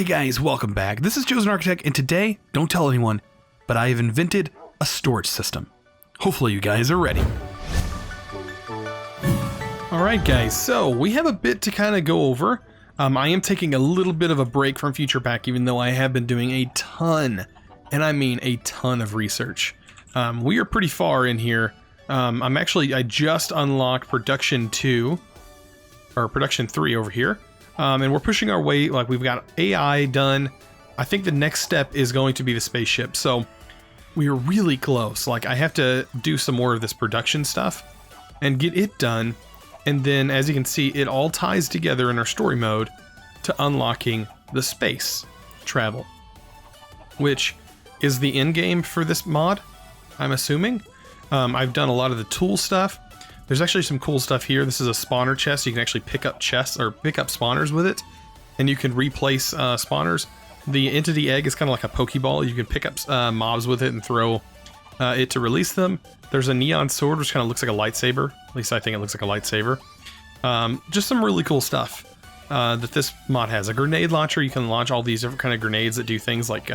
Hey guys, welcome back. This is ChosenArchitect, and today, don't tell anyone, but I have invented a storage system. Hopefully you guys are ready. Alright guys, so we have a bit to kind of go over. I am taking a little bit of a break from Future Pack, even though I have been doing a ton, and I mean a ton of research. We are pretty far in here. I just unlocked Production 2, or Production 3 over here. And we're pushing our way, like we've got AI done. I think the next step is going to be the spaceship. So we are really close. Like I have to do some more of this production stuff and get it done. And then as you can see, it all ties together in our story mode to unlocking the space travel, which is the end game for this mod, I'm assuming. I've done a lot of the tool stuff. There's actually some cool stuff here. This is a spawner chest. You can actually pick up chests or pick up spawners with it, and you can replace spawners. The entity egg is kind of like a Pokeball. You can pick up mobs with it and throw it to release them. There's a neon sword, which kind of looks like a lightsaber. At least I think it looks like a lightsaber. Just some really cool stuff that this mod has. A grenade launcher. You can launch all these different kind of grenades that do things like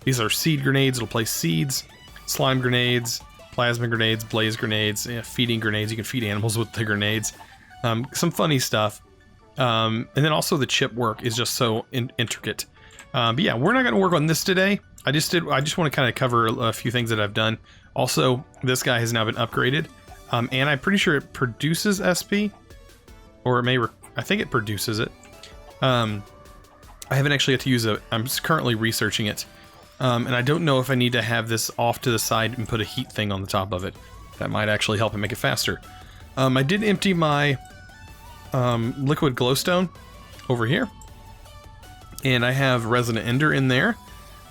these are seed grenades. It'll place seeds, slime grenades, plasma grenades, blaze grenades, feeding grenades. You can feed animals with the grenades. Some funny stuff. And then also the chip work is just so intricate. But yeah, we're not going to work on this today. I just want to kind of cover a few things that I've done. Also, this guy has now been upgraded. And I'm pretty sure it produces SP. Or it may, I think it produces it. I haven't actually had to use it. I'm currently researching it. And I don't know if I need to have this off to the side and put a heat thing on the top of it. That might actually help it make it faster. I did empty my liquid glowstone over here. And I have resident ender in there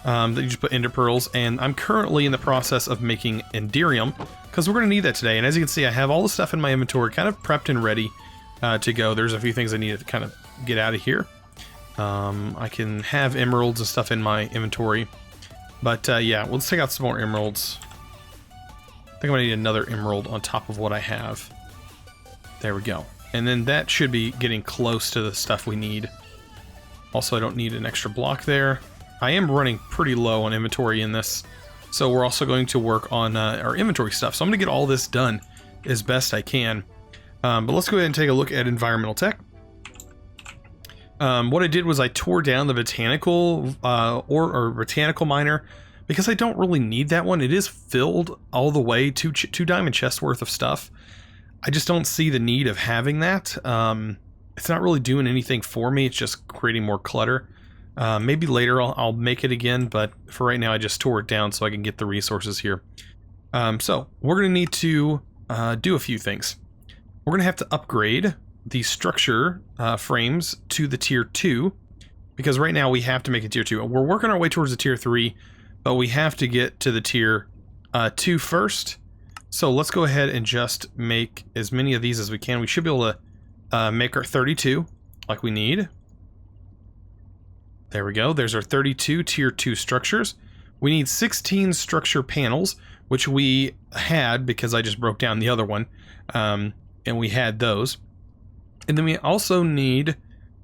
that you just put ender pearls. And I'm currently in the process of making enderium because we're going to need that today. And as you can see, I have all the stuff in my inventory kind of prepped and ready to go. There's a few things I need to kind of get out of here. I can have emeralds and stuff in my inventory. But yeah, let's take out some more emeralds. I think I'm gonna need another emerald on top of what I have. There we go. And then that should be getting close to the stuff we need. Also, I don't need an extra block there. I am running pretty low on inventory in this. So we're also going to work on our inventory stuff. So I'm gonna get all this done as best I can. But let's go ahead and take a look at environmental tech. What I did was I tore down the botanical or botanical miner because I don't really need that one. It is filled all the way to two diamond chests worth of stuff. I just don't see the need of having that. It's not really doing anything for me. It's just creating more clutter. Maybe later I'll make it again, but for right now I just tore it down so I can get the resources here. So we're going to need to do a few things. We're going to have to upgrade the structure frames to the tier 2 because right now we have to make a tier 2. We're working our way towards the tier 3, but we have to get to the tier 2 first. So let's go ahead and just make as many of these as we can. We should be able to make our 32 like we need. There we go. There's our 32 tier 2 structures. We need 16 structure panels, which we had because I just broke down the other one, and we had those. And then we also need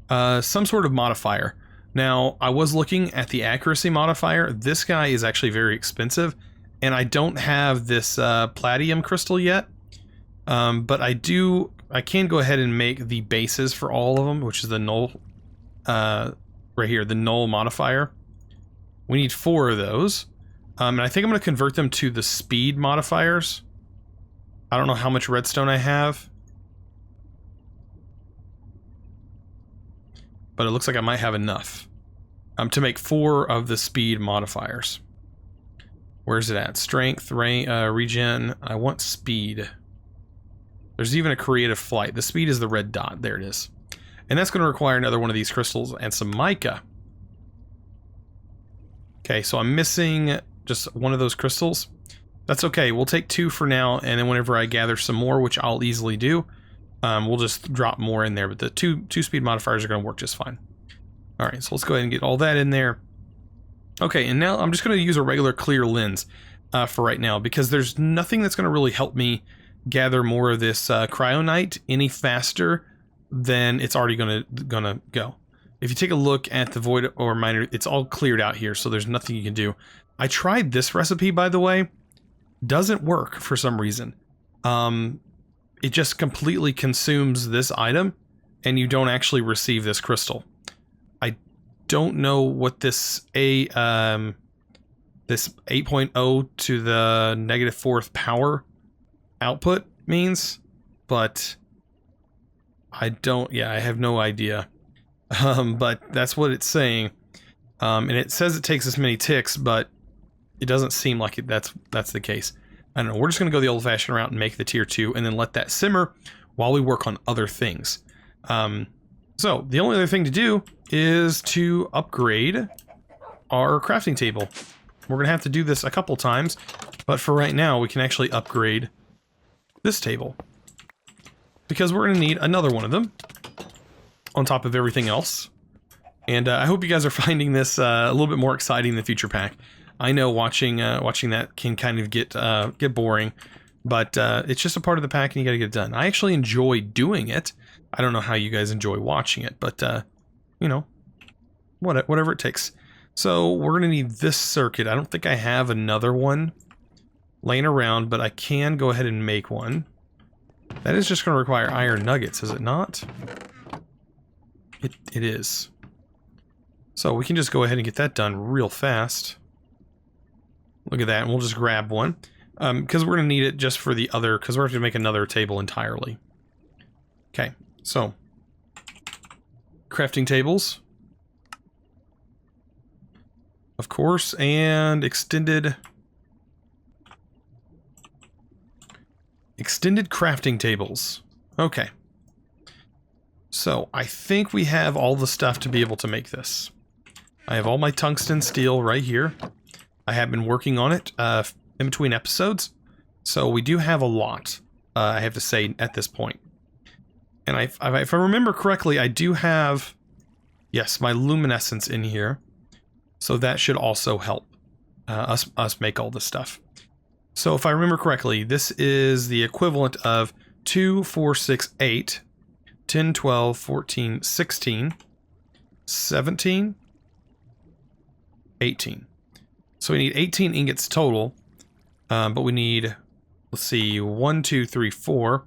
some sort of modifier. Now, I was looking at the accuracy modifier. This guy is actually very expensive, and I don't have this platinum crystal yet. But I can go ahead and make the bases for all of them, which is the null, right here, the null modifier. We need 4 of those. And I think I'm going to convert them to the speed modifiers. I don't know how much redstone I have, but it looks like I might have enough to make 4 of the speed modifiers. Where's it at? Strength, regen. I want speed. There's even a creative flight. The speed is the red dot. There it is. And that's going to require another one of these crystals and some mica. Okay, so I'm missing just one of those crystals. That's okay. We'll take 2 for now, and then whenever I gather some more, which I'll easily do, we'll just drop more in there, but the two speed modifiers are going to work just fine. All right, so let's go ahead and get all that in there. Okay, and now I'm just going to use a regular clear lens for right now because there's nothing that's going to really help me gather more of this cryonite any faster than it's already gonna go. if you take a look at the void ore miner, it's all cleared out here, so there's nothing you can do. I tried this recipe, by the way. Doesn't work for some reason. It just completely consumes this item, and you don't actually receive this crystal. I don't know what this this 8.0 to the -4th power output means, but I have no idea. But that's what it's saying. And it says it takes this many ticks, but it doesn't seem like that's the case. I don't know. We're just going to go the old-fashioned route and make the tier 2 and then let that simmer while we work on other things. So the only other thing to do is to upgrade our crafting table. We're going to have to do this a couple times, but for right now, we can actually upgrade this table. Because we're going to need another one of them on top of everything else. And I hope you guys are finding this a little bit more exciting than Future Pack. I know watching that can kind of get boring, but it's just a part of the pack and you gotta get it done. I actually enjoy doing it. I don't know how you guys enjoy watching it, but you know, whatever it takes. So we're gonna need this circuit. I don't think I have another one laying around, but I can go ahead and make one. That is just gonna require iron nuggets, is it not? It is. So we can just go ahead and get that done real fast. Look at that, and we'll just grab one. Because we're going to need it just for the other, because we're going to make another table entirely. Okay, so. Crafting tables. Of course, and extended crafting tables. Okay. So, I think we have all the stuff to be able to make this. I have all my tungsten steel right here. I have been working on it in between episodes, so we do have a lot, I have to say, at this point. And if I remember correctly, I do have, yes, my luminescence in here, so that should also help us make all this stuff. So if I remember correctly, this is the equivalent of 2, 4, 6, 8, 10, 12, 14, 16, 17, 18. So we need 18 ingots total, but we need, let's see, 1, 2, 3, 4,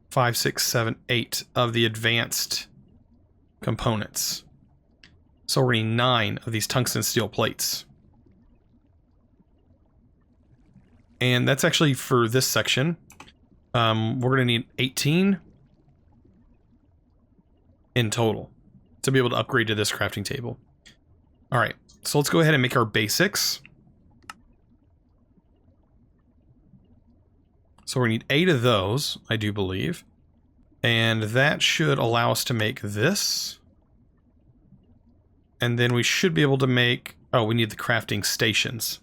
5, 6, 7, 8 of the advanced components. So we're going to need 9 of these tungsten steel plates. And that's actually for this section. We're going to need 18 in total to be able to upgrade to this crafting table. All right. So let's go ahead and make our basics. So we need 8 of those, I do believe. And that should allow us to make this. And then we should be able to make... Oh, we need the crafting stations.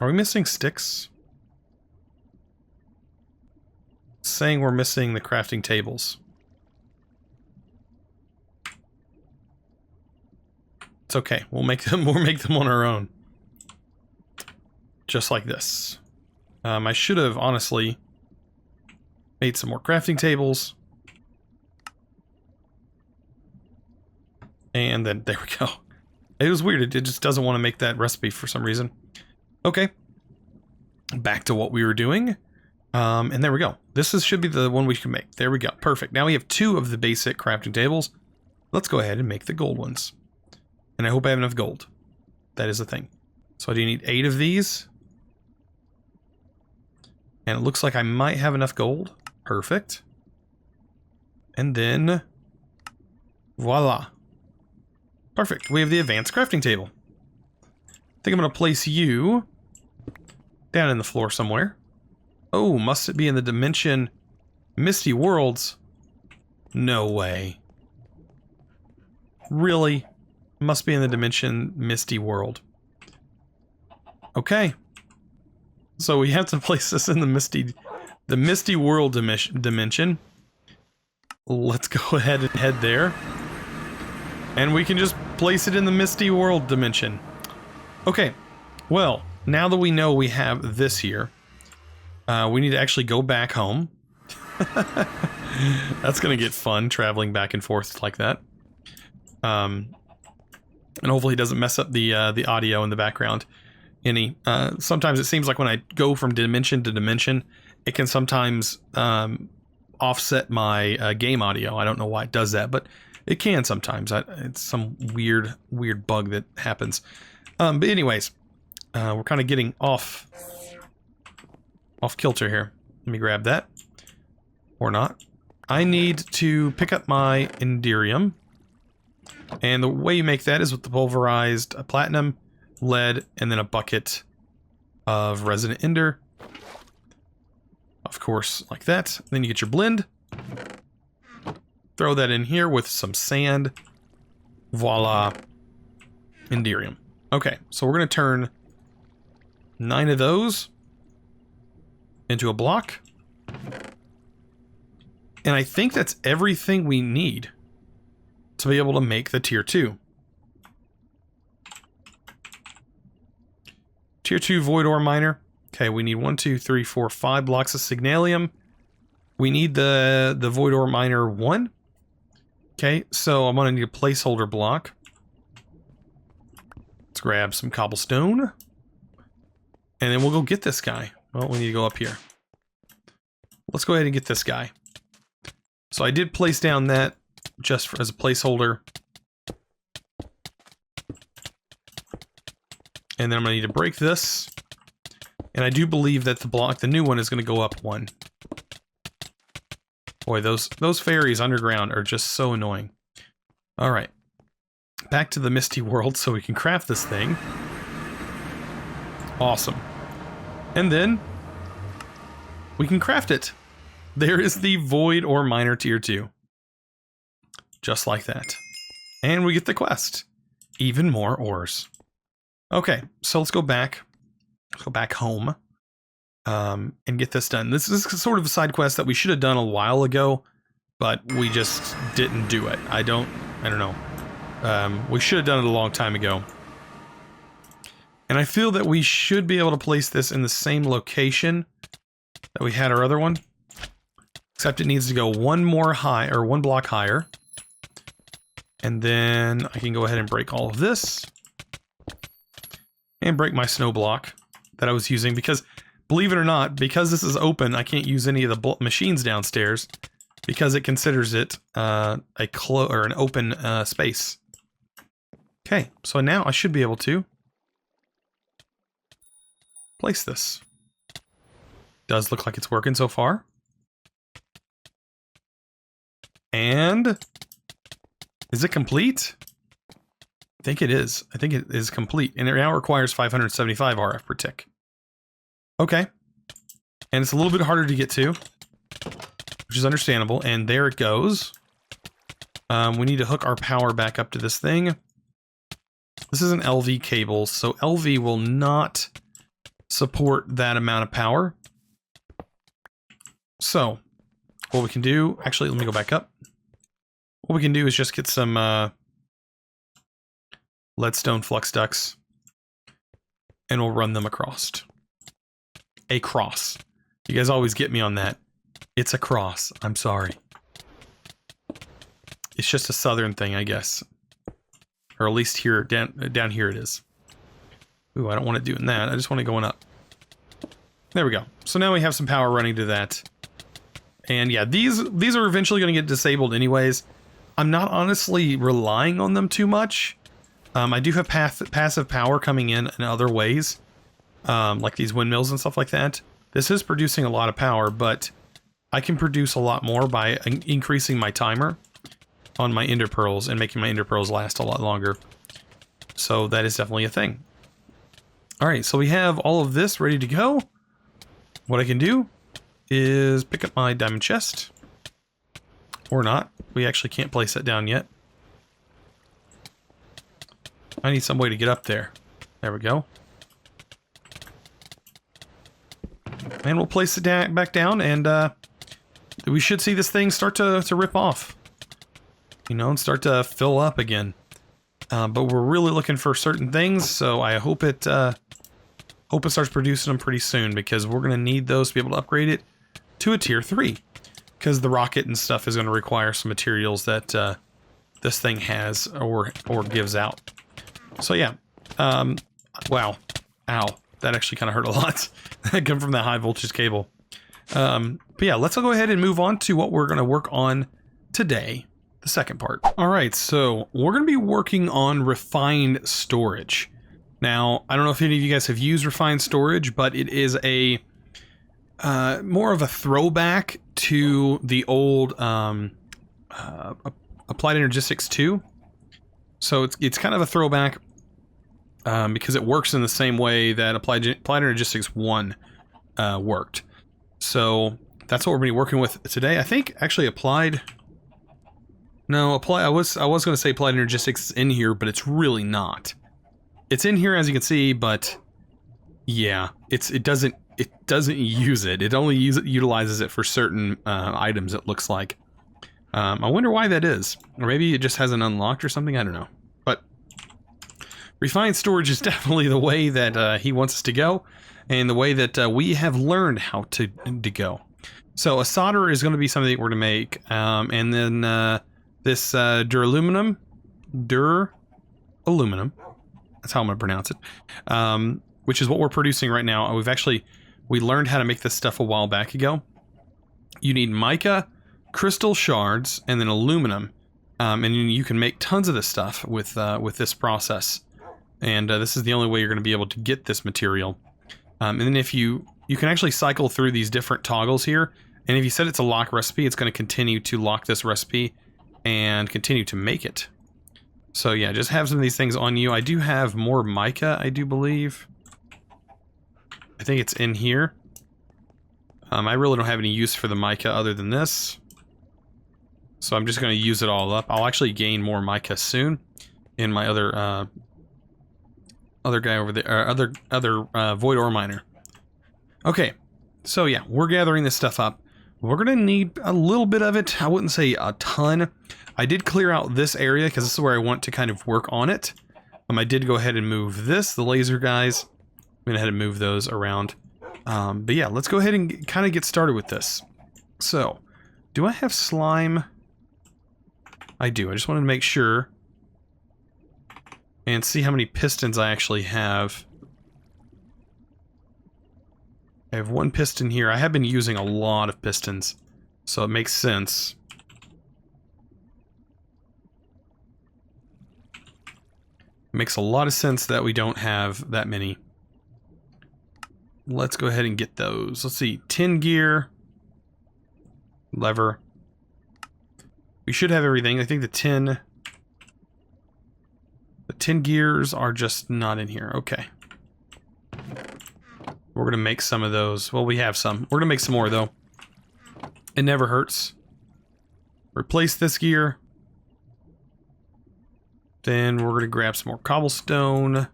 Are we missing sticks? It's saying we're missing the crafting tables. It's okay. We'll make them on our own. Just like this. I should have honestly made some more crafting tables. And then there we go. It was weird. It just doesn't want to make that recipe for some reason. Okay. Back to what we were doing. And there we go. This should be the one we can make. There we go. Perfect. Now we have 2 of the basic crafting tables. Let's go ahead and make the gold ones. And I hope I have enough gold. That is the thing. So I do need 8 of these. And it looks like I might have enough gold. Perfect. And then... voila. Perfect. We have the advanced crafting table. I think I'm going to place you down in the floor somewhere. Oh, must it be in the dimension Misty Worlds? No way. Really? Must be in the dimension Misty World. Okay. So we have to place this in the Misty World dimension. Let's go ahead and head there. And we can just place it in the Misty World dimension. Okay. Well, now that we know we have this here, we need to actually go back home. That's gonna get fun, traveling back and forth like that. And hopefully it doesn't mess up the audio in the background any. Sometimes it seems like when I go from dimension to dimension, it can sometimes offset my game audio. I don't know why it does that, but it can sometimes. It's some weird bug that happens. But anyways, we're kind of getting off kilter here. Let me grab that. Or not. I need to pick up my Enderium. And the way you make that is with the pulverized platinum, lead, and then a bucket of resident ender. Of course, like that. Then you get your blend. Throw that in here with some sand. Voila. Enderium. Okay, so we're going to turn 9 of those into a block. And I think that's everything we need to be able to make the tier 2. Tier 2 void ore miner. Okay, we need 1, 2, 3, 4, 5 blocks of signalium. We need the void ore miner 1. Okay, so I'm gonna need a placeholder block. Let's grab some cobblestone. And then we'll go get this guy. Well, we need to go up here. Let's go ahead and get this guy. So I did place down that just as a placeholder. And then I'm going to need to break this. And I do believe that the new one is going to go up 1. Boy, those fairies underground are just so annoying. Alright. Back to the misty world so we can craft this thing. Awesome. And then we can craft it. There is the void ore miner tier 2. Just like that. And we get the quest. Even more ores. Okay, so let's go back. Let's go back home. And get this done. This is sort of a side quest that we should have done a while ago, but we just didn't do it. I don't know. We should have done it a long time ago. And I feel that we should be able to place this in the same location that we had our other one. Except it needs to go one block higher. And then I can go ahead and break all of this. And break my snow block that I was using because, believe it or not, because this is open, I can't use any of the machines downstairs because it considers it an open space. Okay, so now I should be able to place this. Does look like it's working so far. And is it complete? I think it is. I think it is complete. And it now requires 575 RF per tick. Okay. And it's a little bit harder to get to, which is understandable. And there it goes. We need to hook our power back up to this thing. This is an LV cable, so LV will not support that amount of power. So, what we can do... Actually, let me go back up. What we can do is just get some leadstone flux ducts, and we'll run them across. A cross. You guys always get me on that. It's a cross. I'm sorry. It's just a southern thing, I guess. Or at least here, down here it is. Ooh, I don't want it doing that. I just want it going up. There we go. So now we have some power running to that. And yeah, these are eventually going to get disabled anyways. I'm not honestly relying on them too much. I do have passive power coming in other ways. Like these windmills and stuff like that. This is producing a lot of power, but I can produce a lot more by increasing my timer on my ender pearls and making my ender pearls last a lot longer. So that is definitely a thing. Alright, so we have all of this ready to go. What I can do is pick up my diamond chest. Or not. We actually can't place that down yet. I need some way to get up there. There we go. And we'll place it back down, and we should see this thing start to rip off. You know, and start to fill up again. But we're really looking for certain things, so I hope it starts producing them pretty soon, because we're going to need those to be able to upgrade it to a tier 3. because the rocket and stuff is going to require some materials that this thing has or gives out. So yeah, wow, ow, that actually kind of hurt a lot. That come from that high voltage cable. But yeah, let's go ahead and move on to what we're going to work on today, the second part. All right, so we're going to be working on refined storage. Now, I don't know if any of you guys have used refined storage, but it is a more of a throwback to the old Applied Energistics 2. So it's kind of a throwback because it works in the same way that Applied Energistics 1 worked. So that's what we're going to be working with today. I think actually Applied... No, I was going to say Applied Energistics is in here, but it's really not. It's in here as you can see, but yeah, it doesn't use it. It only utilizes it for certain items, it looks like. I wonder why that is. Or maybe it just hasn't unlocked or something, I don't know. But refined storage is definitely the way that he wants us to go, and the way that we have learned how to go. So a solderer is going to be something that we're going to make, and then this duraluminum, that's how I'm going to pronounce it, which is what we're producing right now. We learned how to make this stuff a while back ago. You need mica, crystal shards, and then aluminum, and you can make tons of this stuff with this process. And this is the only way you're going to be able to get this material. And then if you can actually cycle through these different toggles here, and if you set it to lock recipe, it's going to continue to lock this recipe and continue to make it. So yeah, just have some of these things on you. I do have more mica, I do believe. I think it's in here. I really don't have any use for the mica other than this. So I'm just going to use it all up. I'll actually gain more mica soon in my other guy over there, other void ore miner. Okay, so yeah, we're gathering this stuff up. We're going to need a little bit of it. I wouldn't say a ton. I did clear out this area because this is where I want to kind of work on it. I did go ahead and move the laser guys. Went ahead and move those around. But yeah, let's go ahead and kind of get started with this. So, do I have slime? I do. I just wanted to make sure and see how many pistons I actually have. I have one piston here. I have been using a lot of pistons, so it makes sense. It makes a lot of sense that we don't have that many. Let's go ahead and get those. Let's see, tin gear, lever. We should have everything. I think the tin gears are just not in here. Okay. We're going to make some of those. Well, we have some. We're going to make some more, though. It never hurts. Replace this gear. Then we're going to grab some more cobblestone.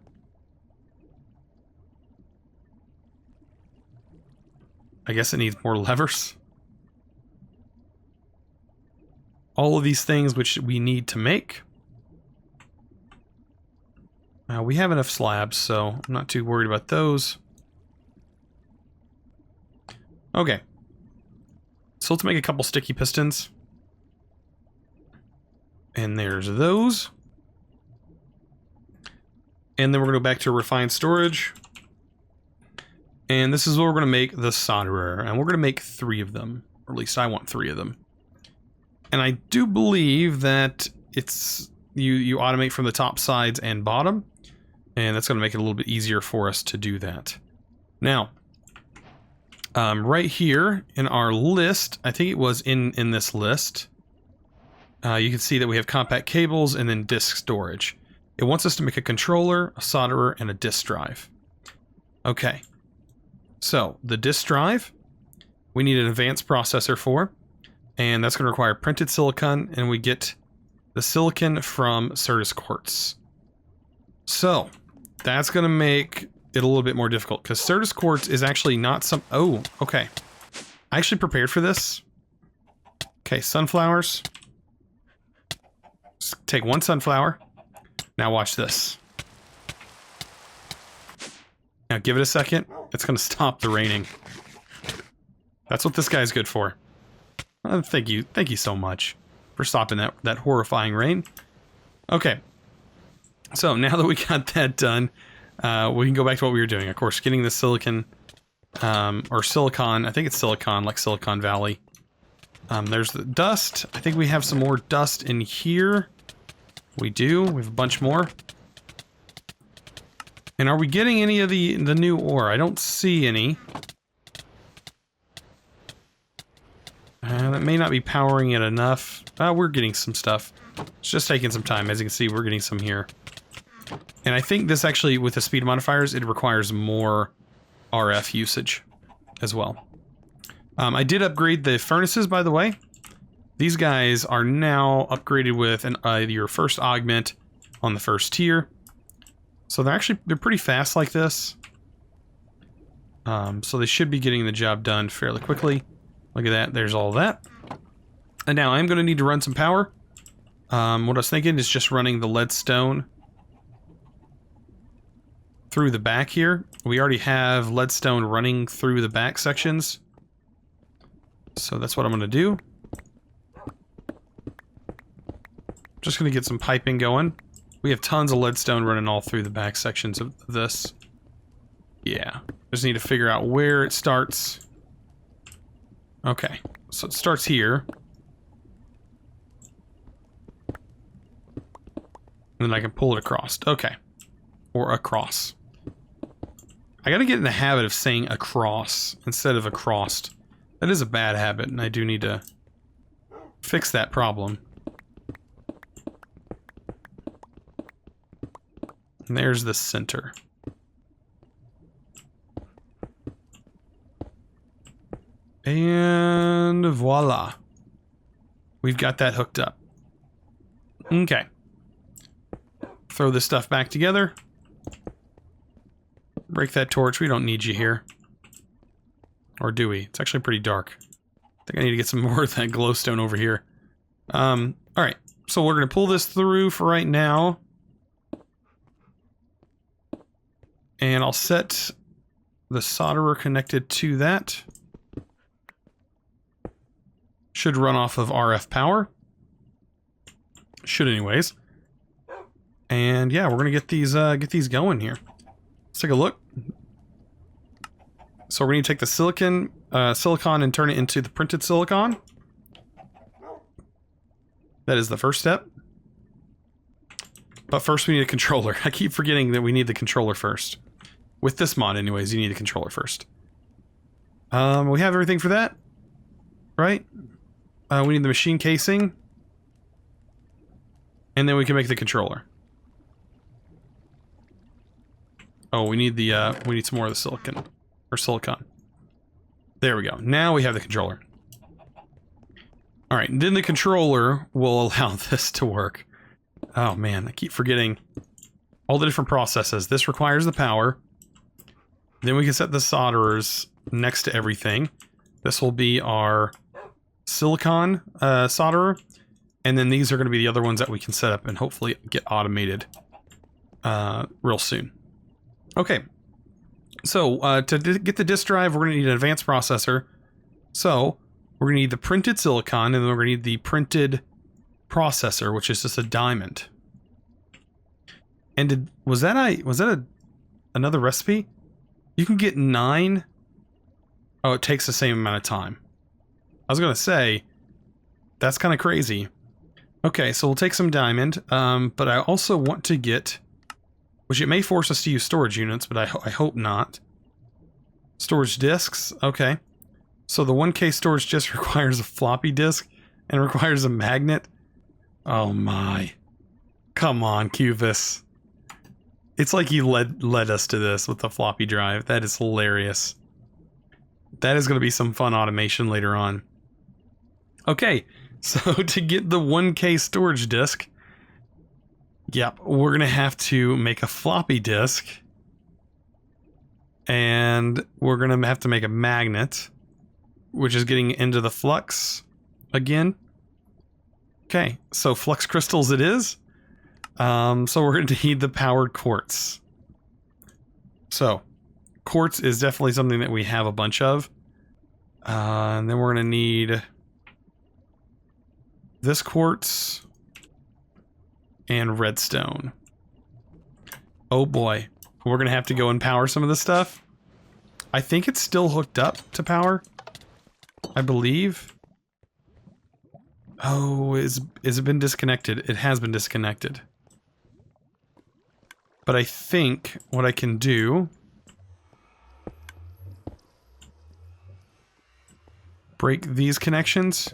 I guess it needs more levers. All of these things which we need to make. We have enough slabs, so I'm not too worried about those. Okay. So let's make a couple sticky pistons. And there's those. And then we're going to go back to refined storage. And this is where we're going to make the solderer. And we're going to make 3 of them. Or at least I want 3 of them. And I do believe that it's you automate from the top, sides, and bottom. And that's going to make it a little bit easier for us to do that. Now, right here in our list, I think it was in this list, you can see that we have compact cables and then disk storage. It wants us to make a controller, a solderer, and a disk drive. Okay. So, the disk drive, we need an advanced processor for, and that's going to require printed silicon, and we get the silicon from Certus Quartz. So, that's going to make it a little bit more difficult, because Certus Quartz is actually not some... Oh, okay. I actually prepared for this. Okay, sunflowers. Just take 1 sunflower. Now watch this. Now give it a second. It's going to stop the raining. That's what this guy's good for. Thank you so much for stopping that horrifying rain. Okay, so now that we got that done, we can go back to what we were doing. Of course, getting the silicon, or silicon, I think it's silicon, like Silicon Valley. There's the dust. I think we have some more dust in here. We do. We have a bunch more. And are we getting any of the new ore? I don't see any. That may not be powering it enough. We're getting some stuff. It's just taking some time. As you can see, we're getting some here. And I think this actually, with the speed modifiers, it requires more RF usage as well. I did upgrade the furnaces, by the way. These guys are now upgraded with your first augment on the first tier. So they're pretty fast like this. So they should be getting the job done fairly quickly. Look at that, there's all that. And now I'm going to need to run some power. What I was thinking is just running the leadstone through the back here. We already have leadstone running through the back sections. So that's what I'm going to do. Just going to get some piping going. We have tons of leadstone running all through the back sections of this. Yeah, just need to figure out where it starts. Okay, so it starts here. And then I can pull it across. Okay. Or across. I gotta get in the habit of saying across instead of across. That is a bad habit, and I do need to fix that problem. And there's the center. And voila. We've got that hooked up. Okay. Throw this stuff back together. Break that torch. We don't need you here. Or do we? It's actually pretty dark. I think I need to get some more of that glowstone over here. Alright. So we're going to pull this through for right now. And I'll set the solderer connected to that. Should run off of RF power. Should anyways. And yeah, we're gonna get these going here. Let's take a look. So we're gonna take the silicon and turn it into the printed silicon. That is the first step. But first we need a controller. I keep forgetting that we need the controller first. With this mod anyways, you need a controller first. We have everything for that, right? We need the machine casing. And then we can make the controller. Oh, we need some more of the silicon. Or silicon. There we go. Now we have the controller. Alright, then the controller will allow this to work. Oh man, I keep forgetting all the different processes. This requires the power. Then we can set the solderers next to everything. This will be our silicon solderer. And then these are going to be the other ones that we can set up and hopefully get automated real soon. Okay. So to get the disk drive, we're going to need an advanced processor. So we're going to need the printed silicon, and then we're going to need the printed processor, which is just a diamond. And was that another recipe? You can get 9. Oh, it takes the same amount of time. I was going to say, that's kind of crazy. Okay, so we'll take some diamond, but I also want to get, which it may force us to use storage units, but I hope not. Storage disks, okay. So the 1K storage disk requires a floppy disk and requires a magnet. Oh my. Come on, Cubus. It's like you led us to this with the floppy drive. That is hilarious. That is going to be some fun automation later on. Okay, so to get the 1K storage disk, yep, we're going to have to make a floppy disk. And we're going to have to make a magnet, which is getting into the flux again. Okay, so flux crystals it is. So we're going to need the powered quartz. So, quartz is definitely something that we have a bunch of. And then we're going to need this quartz, and redstone. Oh boy. We're going to have to go and power some of this stuff. I think it's still hooked up to power. I believe. Oh, is it been disconnected? It has been disconnected. But I think what I can do... break these connections.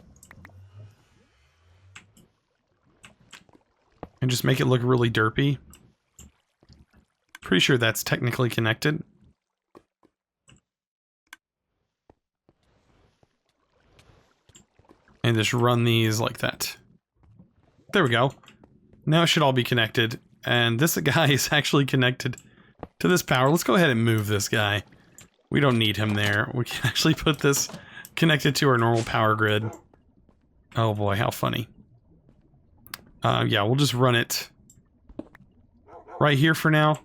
And just make it look really derpy. Pretty sure that's technically connected. And just run these like that. There we go. Now it should all be connected. And this guy is actually connected to this power. Let's go ahead and move this guy. We don't need him there. We can actually put this connected to our normal power grid. Oh boy, how funny. Yeah, we'll just run it right here for now.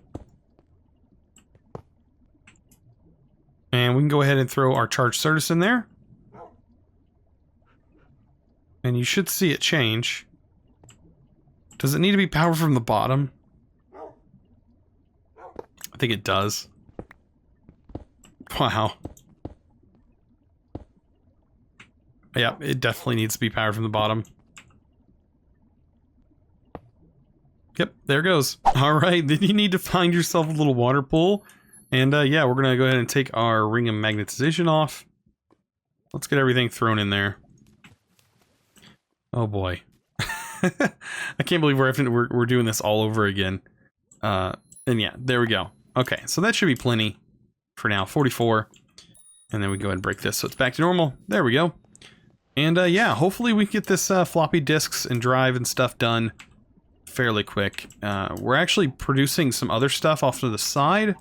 And we can go ahead and throw our charge Certus in there. And you should see it change. Does it need to be powered from the bottom? I think it does. Wow. Yeah, it definitely needs to be powered from the bottom. Yep, there it goes. Alright, then you need to find yourself a little water pool. And yeah, we're going to go ahead and take our ring of magnetization off. Let's get everything thrown in there. Oh boy. I can't believe we're doing this all over again. And yeah, there we go. Okay, so that should be plenty for now. 44. And then we go ahead and break this so it's back to normal. There we go. And yeah, hopefully we get this floppy disks and drive and stuff done fairly quick. We're actually producing some other stuff off to the side.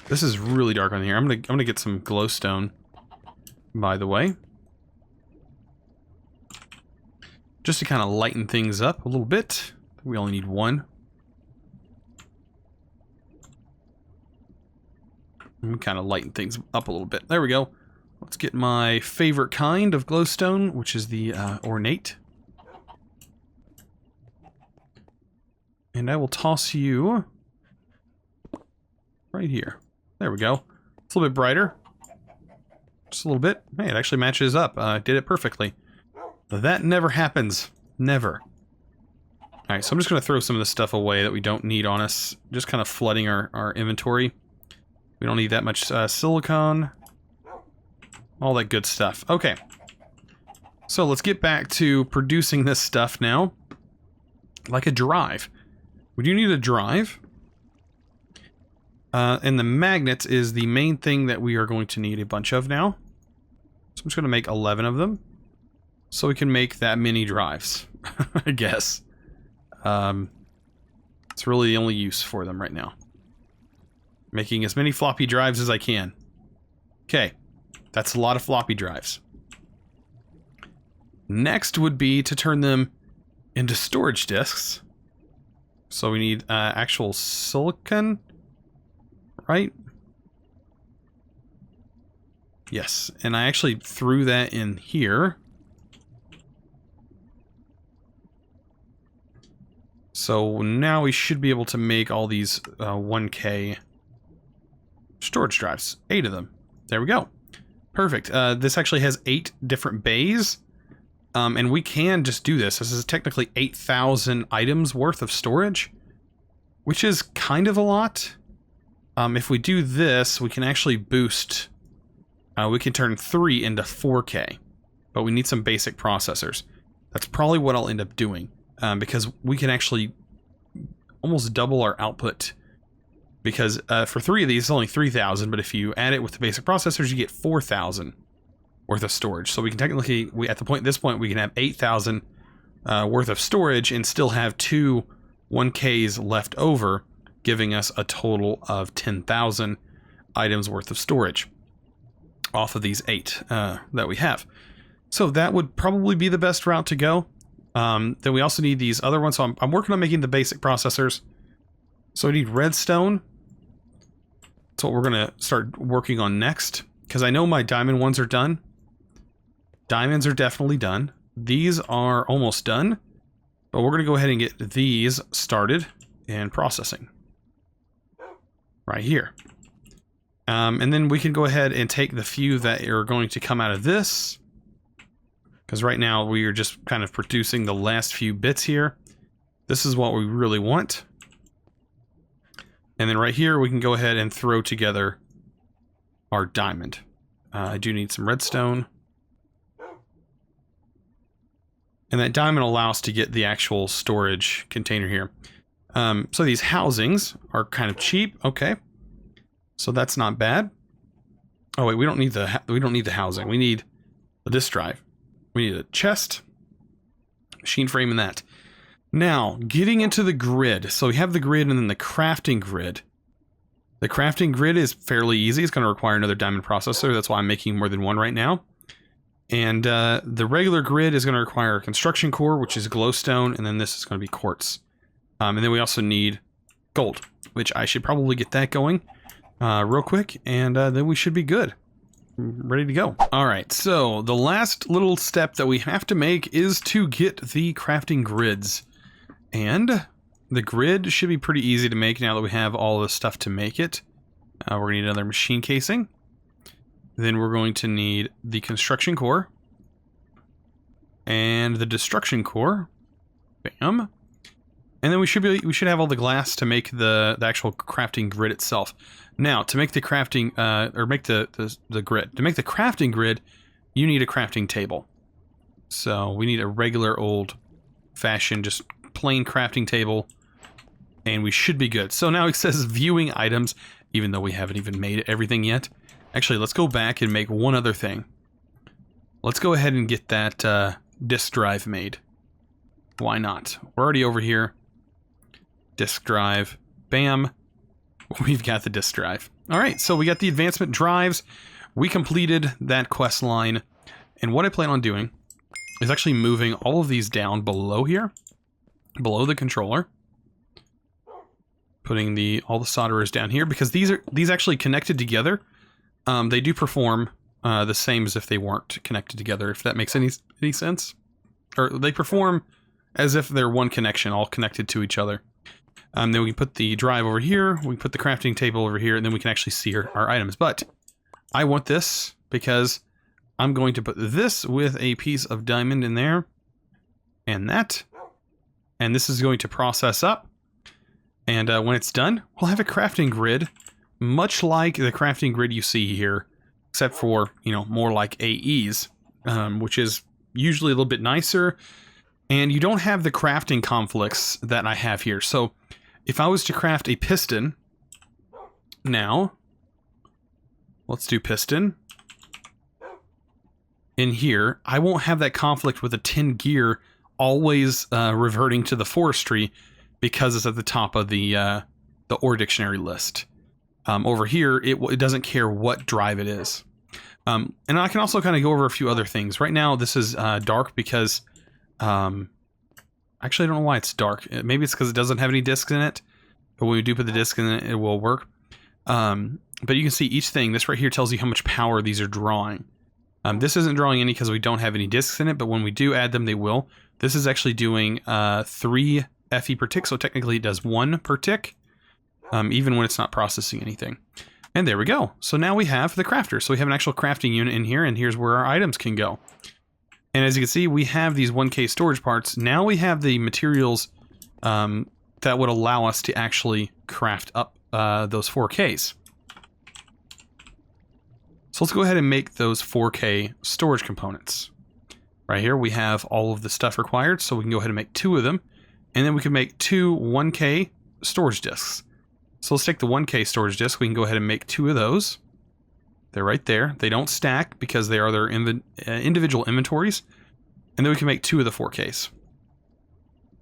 This is really dark on here. I'm gonna get some glowstone, by the way. Just to kind of lighten things up a little bit. We only need one. And we kind of lighten things up a little bit. There we go. Let's get my favorite kind of glowstone, which is the ornate. And I will toss you right here. There we go. It's a little bit brighter. Just a little bit. Hey, it actually matches up. Did it perfectly. That never happens. Never. Alright, so I'm just going to throw some of this stuff away that we don't need on us. Just kind of flooding our inventory. We don't need that much silicone. All that good stuff. Okay. So let's get back to producing this stuff now. Like a drive. We do need a drive. And the magnet is the main thing that we are going to need a bunch of now. So I'm just going to make 11 of them. So we can make that many drives, I guess. It's really the only use for them right now. Making as many floppy drives as I can. Okay, that's a lot of floppy drives. Next would be to turn them into storage disks. So we need actual silicon, right? Yes, and I actually threw that in here. So now we should be able to make all these 1K storage drives. 8 of them. There we go. Perfect. This actually has 8 different bays. And we can just do this. This is technically 8,000 items worth of storage, which is kind of a lot. If we do this, we can actually boost. We can turn 3 into 4K, but we need some basic processors. That's probably what I'll end up doing. Because we can actually almost double our output. Because for 3 of these, it's only 3,000, but if you add it with the basic processors, you get 4,000 worth of storage. So we can technically, this point, we can have 8,000 worth of storage and still have 2 1Ks left over, giving us a total of 10,000 items worth of storage off of these 8 that we have. So that would probably be the best route to go. Then we also need these other ones. So I'm working on making the basic processors. So we need redstone. That's what we're going to start working on next. Because I know my diamond ones are done. Diamonds are definitely done. these are almost done, but we're going to go ahead and get these started and processing right here. And then we can go ahead and take the few that are going to come out of this, because right now we are just kind of producing the last few bits here. This is what we really want. And then right here, we can go ahead and throw together our diamond. I do need some redstone. And that diamond allows us to get the actual storage container here. So these housings are kind of cheap. Okay. So that's not bad. Oh wait, we don't need the housing. We need a disk drive. We need a chest, machine frame, and that. Now, getting into the grid. So we have the grid and then the crafting grid. The crafting grid is fairly easy. It's going to require another diamond processor. That's why I'm making more than one right now. And the regular grid is going to require a construction core, which is glowstone, and then this is going to be quartz. And then we also need gold, which I should probably get that going real quick, and then we should be good. Ready to go. All right, so the last little step that we have to make is to get the crafting grids. And the grid should be pretty easy to make now that we have all the stuff to make it. We're going to need another machine casing. Then we're going to need the construction core. And the destruction core. Bam. And then we should have all the glass to make the actual crafting grid itself. Now, to make the crafting, or make the grid. To make the crafting grid, you need a crafting table. So we need a regular old-fashioned, just plain crafting table. And we should be good. So now it says viewing items, even though we haven't even made everything yet. Actually, let's go back and make one other thing. Let's go ahead and get that disk drive made. Why not? We're already over here. Disk drive. Bam. We've got the disk drive. Alright, so we got the advancement drives. We completed that quest line. And what I plan on doing is actually moving all of these down below here. Below the controller. Putting all the solderers down here, because these actually connected together. They do perform the same as if they weren't connected together, if that makes any sense. Or they perform as if they're one connection, all connected to each other. Then we can put the drive over here, we can put the crafting table over here, and then we can actually see our items. But I want this because I'm going to put this with a piece of diamond in there, and that. And this is going to process up. And when it's done, we'll have a crafting grid, much like the crafting grid you see here, except for, more like AEs, which is usually a little bit nicer. And you don't have the crafting conflicts that I have here. So if I was to craft a piston, now, let's do piston. In here, I won't have that conflict with a tin gear always reverting to the forestry, because it's at the top of the ore dictionary list. Over here, it doesn't care what drive it is. And I can also kind of go over a few other things. Right now, this is dark because... actually, I don't know why it's dark. Maybe it's because it doesn't have any discs in it. But when we do put the disc in it, it will work. But you can see each thing. This right here tells you how much power these are drawing. This isn't drawing any because we don't have any discs in it, but when we do add them, they will. This is actually doing 3 FE per tick, so technically it does 1 per tick, even when it's not processing anything. And there we go. So now we have the crafter. So we have an actual crafting unit in here, and here's where our items can go. And as you can see, we have these 1K storage parts. Now we have the materials that would allow us to actually craft up those 4Ks. So let's go ahead and make those 4K storage components. Right here we have all of the stuff required, so we can go ahead and make 2 of them. And then we can make 2 1K storage disks. So let's take the 1K storage disk. We can go ahead and make 2 of those. They're right there. They don't stack because they are their individual inventories. And then we can make 2 of the 4Ks.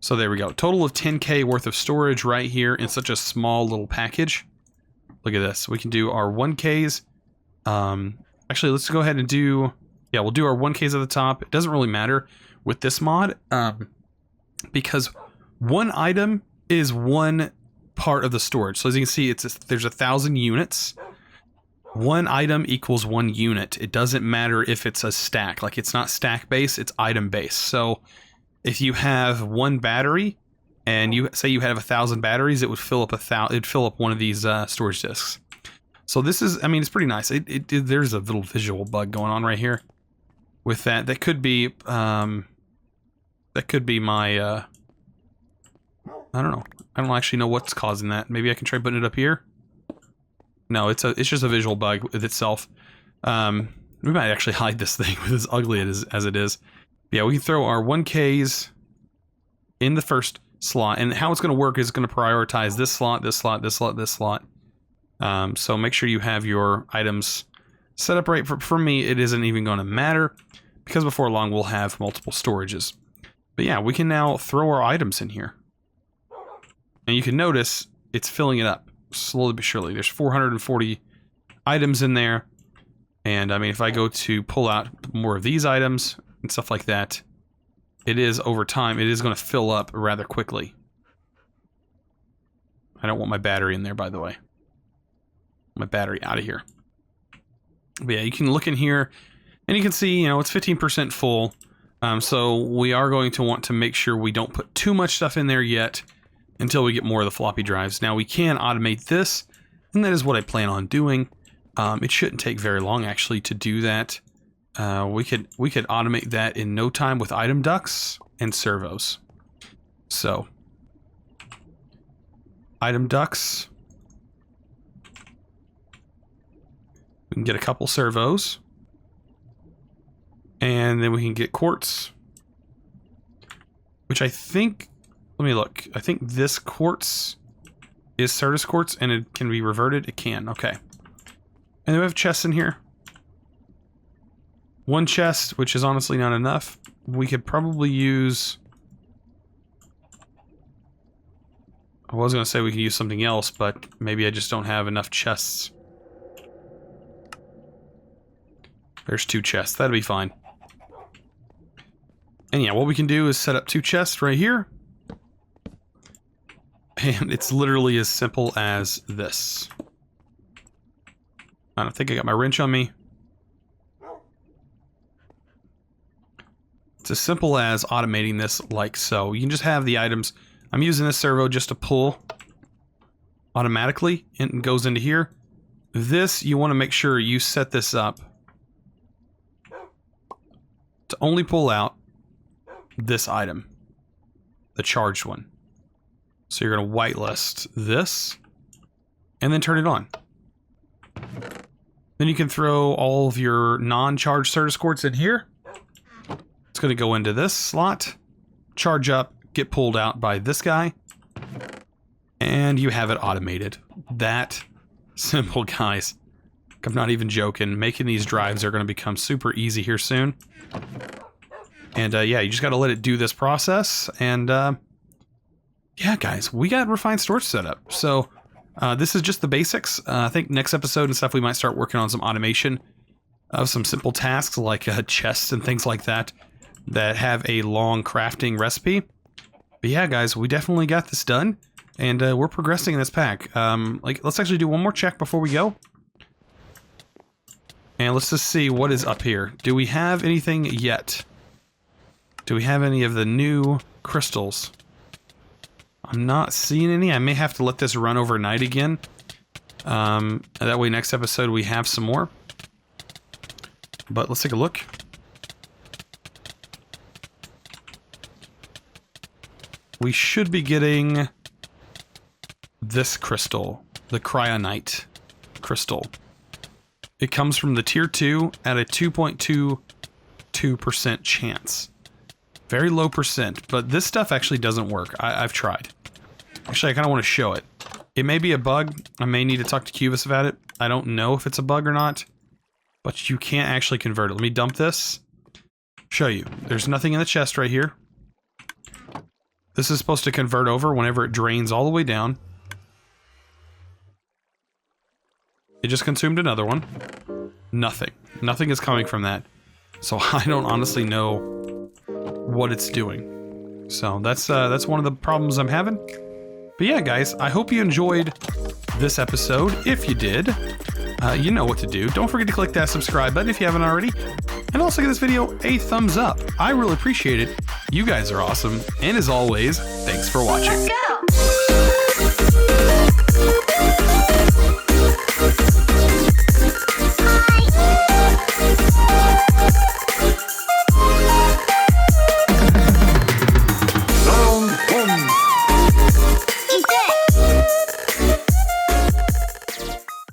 So there we go. Total of 10K worth of storage right here in such a small little package. Look at this. We can do our 1Ks. Actually, let's go ahead and do... Yeah, we'll do our 1Ks at the top. It doesn't really matter with this mod. Because one item is one part of the storage. So as you can see, there's 1,000 units. 1 item equals 1 unit. It doesn't matter if it's a stack. Like, it's not stack based, it's item based. So if you have 1 battery and you say you have 1,000 batteries, it would fill up it'd fill up one of these storage disks. So this is, I mean, it's pretty nice. There's a little visual bug going on right here with that. That could be my I don't know. I don't actually know what's causing that. Maybe I can try putting it up here. No, it's just a visual bug with itself. We might actually hide this thing with as ugly as it is. Yeah, we can throw our 1Ks in the first slot, and how it's going to work is going to prioritize this slot, this slot, this slot, this slot. So make sure you have your items set up right. For me, it isn't even going to matter because before long we'll have multiple storages. But yeah, we can now throw our items in here. And you can notice it's filling it up slowly but surely. There's 440 items in there. And I mean, if I go to pull out more of these items and stuff like that, it is over time, it is going to fill up rather quickly. I don't want my battery in there, by the way. My battery out of here. But yeah, you can look in here and you can see, you know, it's 15% full. So we are going to want to make sure we don't put too much stuff in there yet until we get more of the floppy drives. Now we can automate this, and that is what I plan on doing. It shouldn't take very long actually to do that. We could automate that in no time with item ducts and servos. So item ducts. We can get a couple servos. And then we can get quartz. Which I think, let me look. I think this quartz is Certus quartz and it can be reverted. It can, okay. And then we have chests in here. 1 chest, which is honestly not enough. We could probably use... I was going to say we could use something else, but maybe I just don't have enough chests. There's 2 chests. That'll be fine. And yeah, what we can do is set up 2 chests right here. And it's literally as simple as this. I don't think I got my wrench on me. It's as simple as automating this like so. You can just have the items. I'm using this servo just to pull automatically, and it goes into here. This, you want to make sure you set this up to only pull out this item, the charged one. So you're going to whitelist this and then turn it on. Then you can throw all of your non-charged Certus quartz in here. It's going to go into this slot, charge up, get pulled out by this guy, and you have it automated. That simple, guys. I'm not even joking. Making these drives are going to become super easy here soon. And yeah, you just got to let it do this process. And yeah, guys, we got refined storage set up. So this is just the basics. I think next episode and stuff, we might start working on some automation of some simple tasks like chests and things like that that have a long crafting recipe. But yeah, guys, we definitely got this done. And we're progressing in this pack. Let's actually do one more check before we go. And let's just see what is up here. Do we have anything yet? Do we have any of the new crystals? I'm not seeing any. I may have to let this run overnight again. That way next episode we have some more. But let's take a look. We should be getting this crystal, the cryonite crystal. It comes from the tier 2 at a 2.22% chance. Very low percent, but this stuff actually doesn't work. I've tried. Actually, I kind of want to show it. It may be a bug. I may need to talk to Cubus about it. I don't know if it's a bug or not, but you can't actually convert it. Let me dump this. Show you. There's nothing in the chest right here. This is supposed to convert over whenever it drains all the way down. It just consumed another one. Nothing. Nothing is coming from that. So I don't honestly know what it's doing. So that's one of the problems I'm having. But yeah, guys, I hope you enjoyed this episode. If you did, you know what to do. Don't forget to click that subscribe button if you haven't already. And also give this video a thumbs up. I really appreciate it. You guys are awesome. And as always, thanks for watching. Let's go!